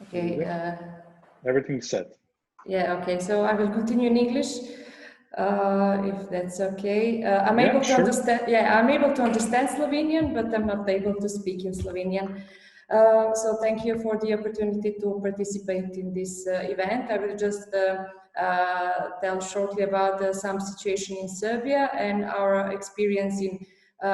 Okay. Everything's set. Yeah, okay. So I will continue in English, if that's okay. I'm able to understand. Yeah, I'm able to understand Slovenian, but I'm not able to speak in Slovenian. So thank you for the opportunity to participate in this event. I will just tell shortly about some situation in Serbia and our experience in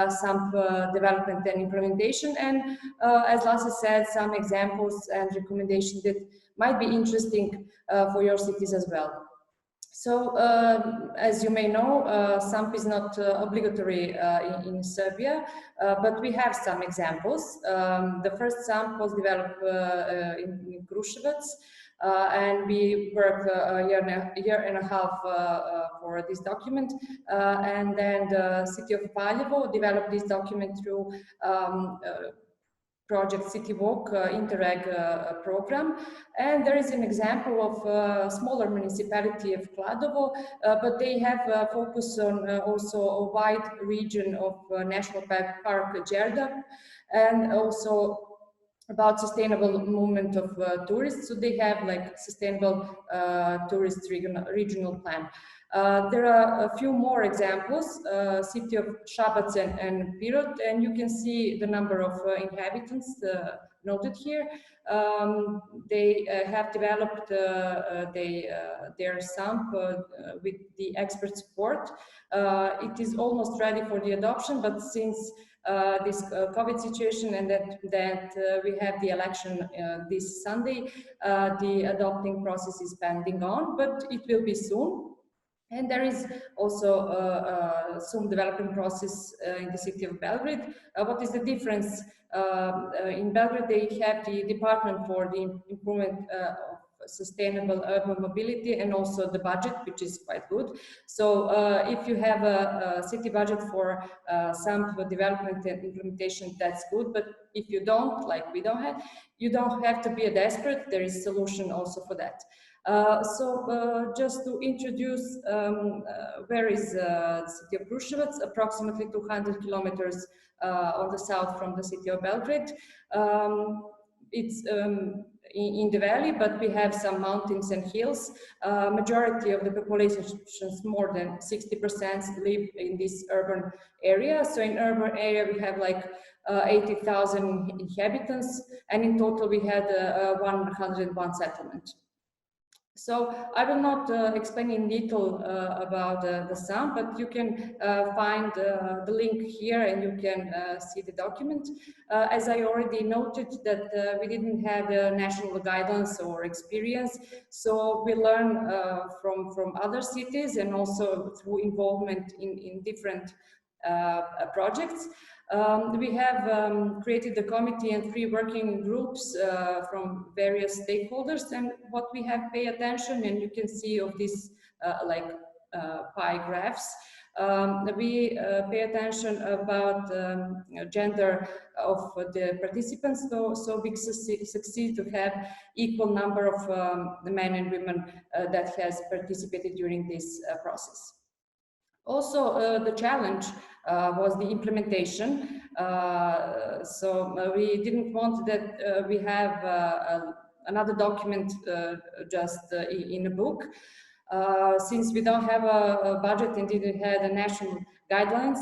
some development and implementation, and as Lasse said, some examples and recommendations that might be interesting for your cities as well. So, as you may know, SAMP is not obligatory in Serbia, but we have some examples. The first SAMP was developed in Kruševcu, and we worked a year and a half for this document. And then the city of Valjevo developed this document through project City Walk Interreg program, and there is an example of a smaller municipality of Kladovo, but they have a focus on also a wide region of National Park Đerdap, and also about sustainable movement of tourists. So they have like sustainable tourist regional plan. There are a few more examples, city of Šabac and Pirot, and you can see the number of inhabitants noted here. They have developed their SAMP with the expert support. It is almost ready for the adoption, but since this COVID situation and that we have the election this Sunday, the adopting process is pending on, but it will be soon. And there is also some development process in the city of Belgrade. What is the difference? In Belgrade, they have the Department for the Improvement of Sustainable Urban Mobility and also the budget, which is quite good. So if you have a city budget for some development and implementation, that's good. But if you don't, like we don't have, you don't have to be a desperate. There is solution also for that. Just to introduce where is the city of Kruševac, approximately 200 kilometers on the south from the city of Belgrade. It's in the valley, but we have some mountains and hills. Majority of the population, more than 60%, live in this urban area. So in urban area, we have like 80,000 inhabitants, and in total we had 101 settlement. So I will not explain in detail about the SAMP, but you can find the link here and you can see the document. As I already noted that we didn't have national guidance or experience, so we learn from other cities and also through involvement in different projects. We have created the committee and 3 working groups from various stakeholders, and what we have paid attention, and you can see of these pie graphs, we pay attention about gender of the participants, so we succeed to have equal number of the men and women that has participated during this process. Also, the challenge was the implementation. So we didn't want that we have another document just in a book. Since we don't have a budget and didn't have the national guidelines,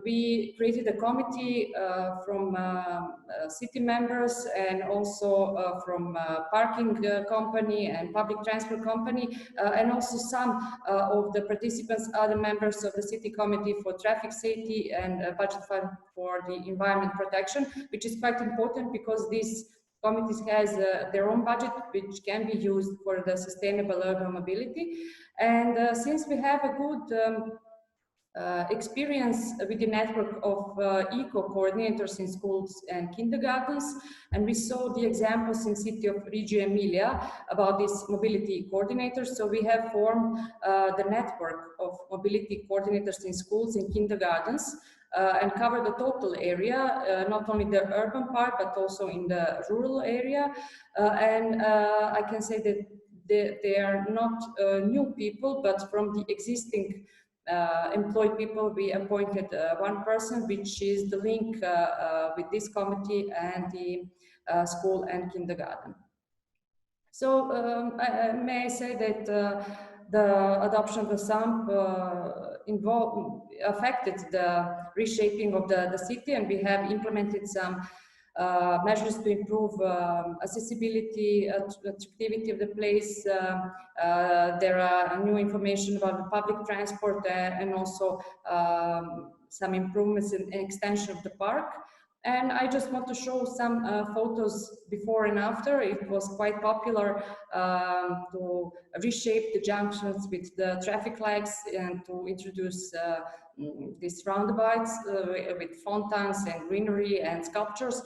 we created a committee from city members and also from parking company and public transport company, and also some of the participants are the members of the city committee for traffic safety and budget fund for the environment protection, which is quite important because these committees has their own budget, which can be used for the sustainable urban mobility. And since we have a good experience with the network of eco coordinators in schools and kindergartens, and we saw the examples in city of Reggio Emilia about these mobility coordinators. So we have formed the network of mobility coordinators in schools and kindergartens and cover the total area, not only the urban part, but also in the rural area. And I can say that they are not new people, but from the existing employed people, we appointed one person, which is the link with this committee and the school and kindergarten. So may I say that the adoption of the SAMP affected the reshaping of the city, and we have implemented some measures to improve accessibility, attractivity of the place. There are new information about the public transport and also some improvements in extension of the park. And I just want to show some photos before and after. It was quite popular to reshape the junctions with the traffic lights and to introduce these roundabouts with fountains and greenery and sculptures.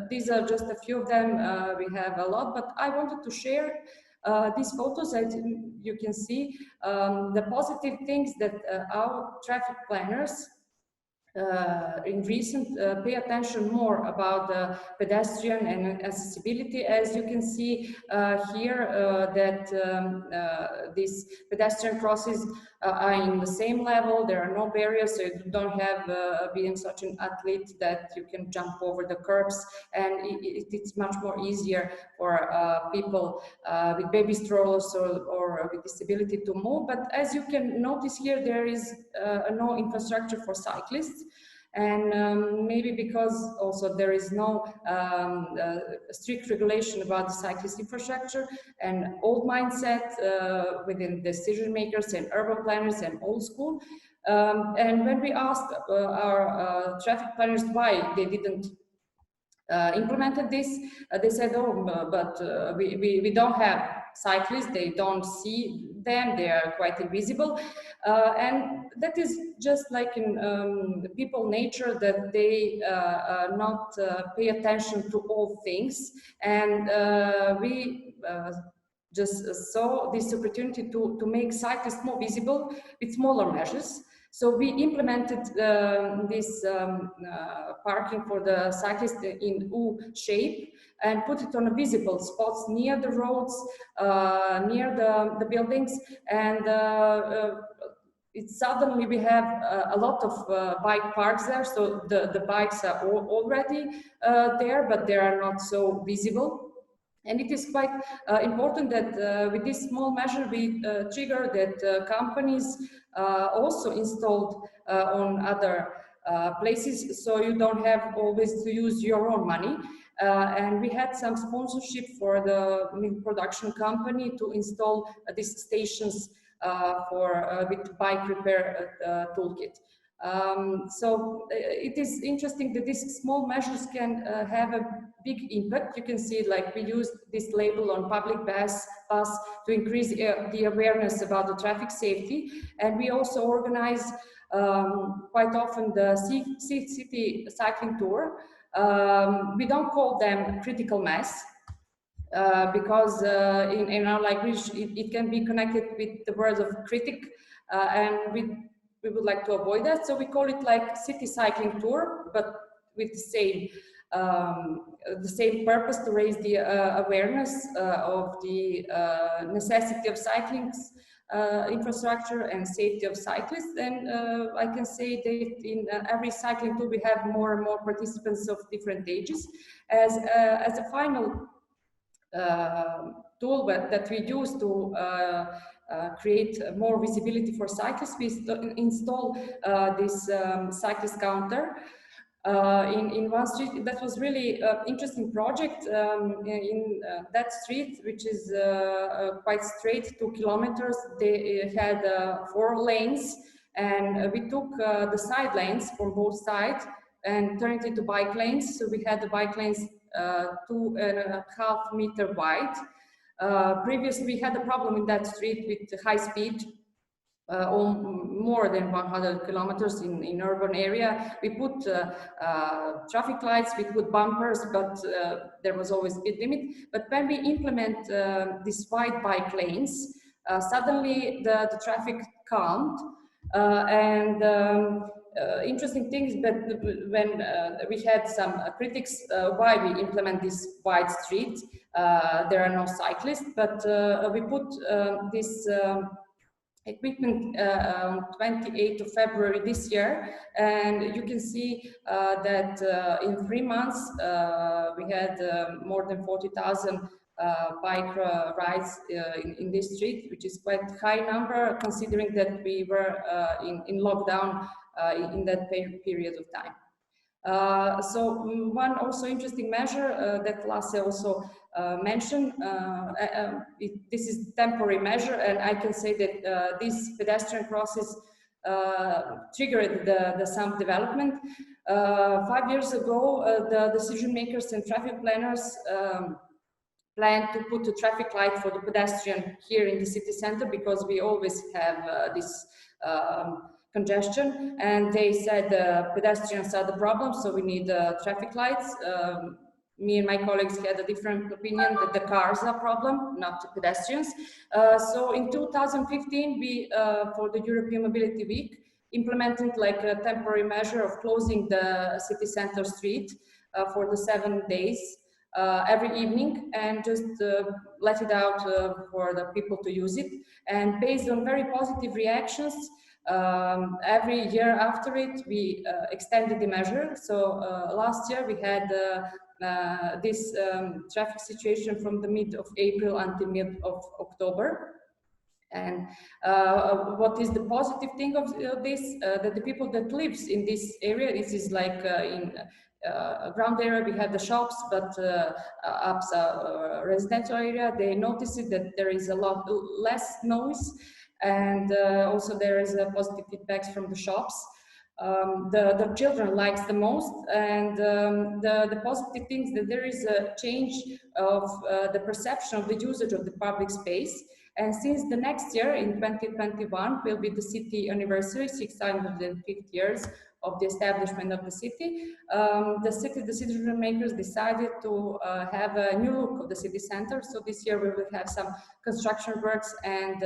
These are just a few of them. We have a lot, but I wanted to share these photos that you can see the positive things that our traffic planners in recent pay attention more about the pedestrian and accessibility. As you can see here that these pedestrian crosses are in the same level. There are no barriers, so you don't have being such an athlete that you can jump over the curbs, and it's much more easier for people with baby strollers or with disability to move. But as you can notice here, there is no infrastructure for cyclists. And maybe because also there is no strict regulation about the cyclist infrastructure, and old mindset within decision makers and urban planners and old school. And when we asked our traffic planners why they didn't implemented this, they said, oh, but we don't have cyclists, they don't see them, they are quite invisible. And that is just like in people nature, that they not pay attention to all things. And we just saw this opportunity to make cyclists more visible with smaller measures. So we implemented this parking for the cyclists in U shape and put it on a visible spots near the roads, near the buildings, and suddenly we have a lot of bike parks there. So the bikes are already there, but they are not so visible. And it is quite important that with this small measure we trigger that companies also installed on other places, so you don't have always to use your own money. And we had some sponsorship for the milk production company to install these stations for with bike repair toolkit. So it is interesting that these small measures can have a big impact. You can see, like, we used this label on public bus to increase the awareness about the traffic safety, and we also organize quite often the city cycling tour. We don't call them critical mass because in our language it can be connected with the words of critic, and we would like to avoid that, so we call it like city cycling tour, but with the same purpose, to raise the awareness of the necessity of cycling infrastructure and safety of cyclists. And I can say that in every cycling tour we have more and more participants of different ages. As a final tool that we use to create more visibility for cyclists, we install this cyclist counter in one street. That was really interesting project in that street, which is quite straight, 2 kilometers. They had 4 lanes, and we took the side lanes from both sides and turned it into bike lanes. So we had the bike lanes 2.5 meters wide. Previously we had a problem in that street with high speed, more than 100 kilometers in urban area. We put traffic lights, we put bumpers, but there was always speed limit. But when we implement these wide bike lanes, suddenly the traffic calmed. Interesting things, but when we had some critics why we implement this wide street, there are no cyclists, but we put this equipment on 28th of February this year, and you can see that in 3 months we had more than 40,000 bike rides in this street, which is quite high number considering that we were in lockdown in that period of time. So one also interesting measure that Lasse also mentioned, this is temporary measure, and I can say that these pedestrian crosses triggered some development. 5 years ago, the decision makers and traffic planners planned to put a traffic light for the pedestrian here in the city center, because we always have this congestion, and they said pedestrians are the problem, so we need traffic lights. Me and my colleagues had a different opinion that the cars are a problem, not the pedestrians. So in 2015, we, for the European Mobility Week, implemented like a temporary measure of closing the city center street for the 7 days every evening, and just let it out for the people to use it. And based on very positive reactions, every year after it, we extended the measure. So last year we had this traffic situation from the mid of April until mid of October. And what is the positive thing of this? That the people that lives in this area, this is like in ground area, we have the shops, but up residential area, they notice it that there is a lot less noise, and also there is a positive feedbacks from the shops. The children likes the most, and the positive things that there is a change of the perception of the usage of the public space. And since the next year, in 2021, will be the city anniversary, 650 years of the establishment of the city, the decision makers decided to have a new look of the city center. So this year we will have some construction works and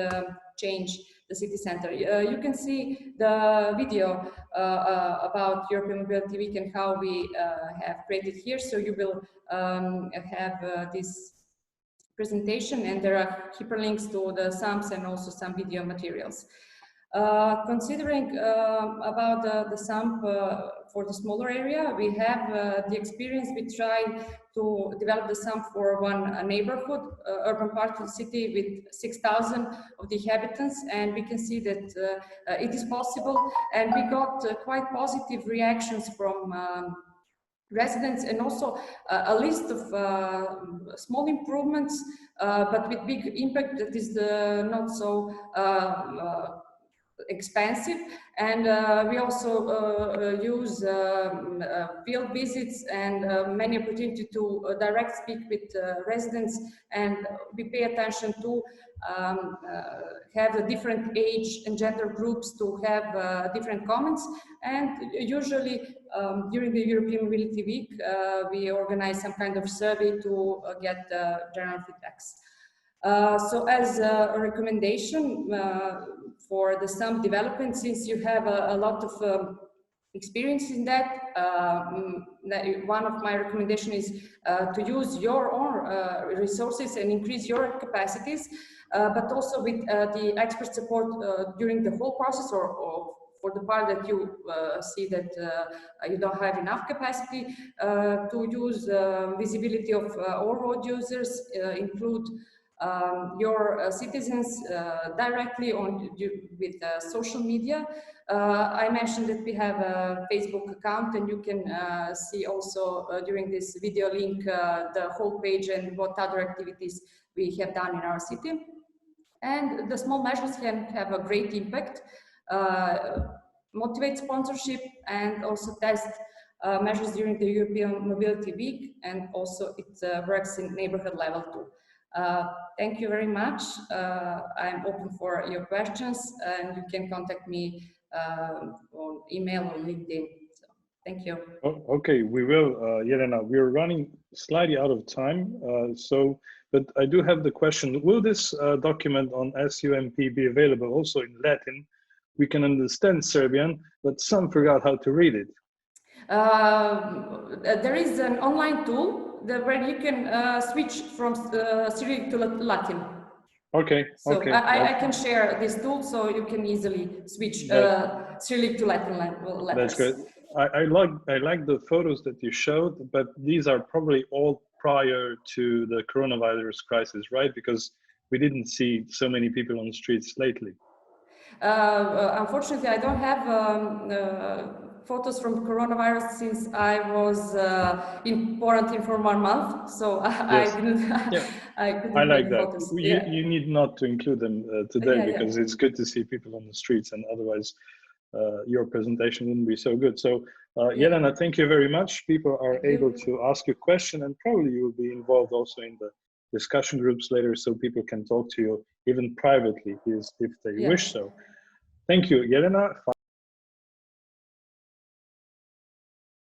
change the city center. You can see the video about European Mobility Week and how we have created here. So you will have this presentation, and there are hyperlinks to the SAMs and also some video materials. Considering about the SAMP for the smaller area, we have the experience. We try to develop the SAMP for one neighborhood, urban part of the city with 6,000 of the inhabitants, and we can see that it is possible, and we got quite positive reactions from residents, and also a list of small improvements, but with big impact, that is not so expensive. And we also use field visits and many opportunity to direct speak with residents, and we pay attention to have the different age and gender groups to have different comments. And usually during the European Mobility Week, we organize some kind of survey to get general feedbacks. So as a recommendation for the SAMP development, since you have a lot of experience in that, one of my recommendations is to use your own resources and increase your capacities, but also with the expert support during the whole process, or for the part that you see that you don't have enough capacity, to use visibility of all road users, include your citizens directly on with social media. I mentioned that we have a Facebook account, and you can see also during this video link the whole page and what other activities we have done in our city. And the small measures can have a great impact, motivate sponsorship, and also test measures during the European Mobility Week, and also it works in neighborhood level too. Thank you very much. I'm open for your questions, and you can contact me on email or LinkedIn. So, thank you. Okay, we will, Jelena. We're running slightly out of time, but I do have the question: will this document on SUMP be available also in Latin? We can understand Serbian, but some forgot how to read it. There is an online tool where you can switch from Cyrillic to Latin. Okay. So okay. I can share this tool, so you can easily switch Cyrillic to Latin letters. That's good. I like the photos that you showed, but these are probably all prior to the coronavirus crisis, right? Because we didn't see so many people on the streets lately. Unfortunately, I don't have photos from coronavirus since I was in quarantine for 1 month, so Yes. I didn't. Yeah. I couldn't I like make that. photos. You need not to include them today, Yeah, because it's good to see people on the streets, and otherwise your presentation wouldn't be so good. So Jelena, thank you very much. People are able to ask you a question, and probably you will be involved also in the discussion groups later, so people can talk to you even privately if they wish so. Thank you, Jelena.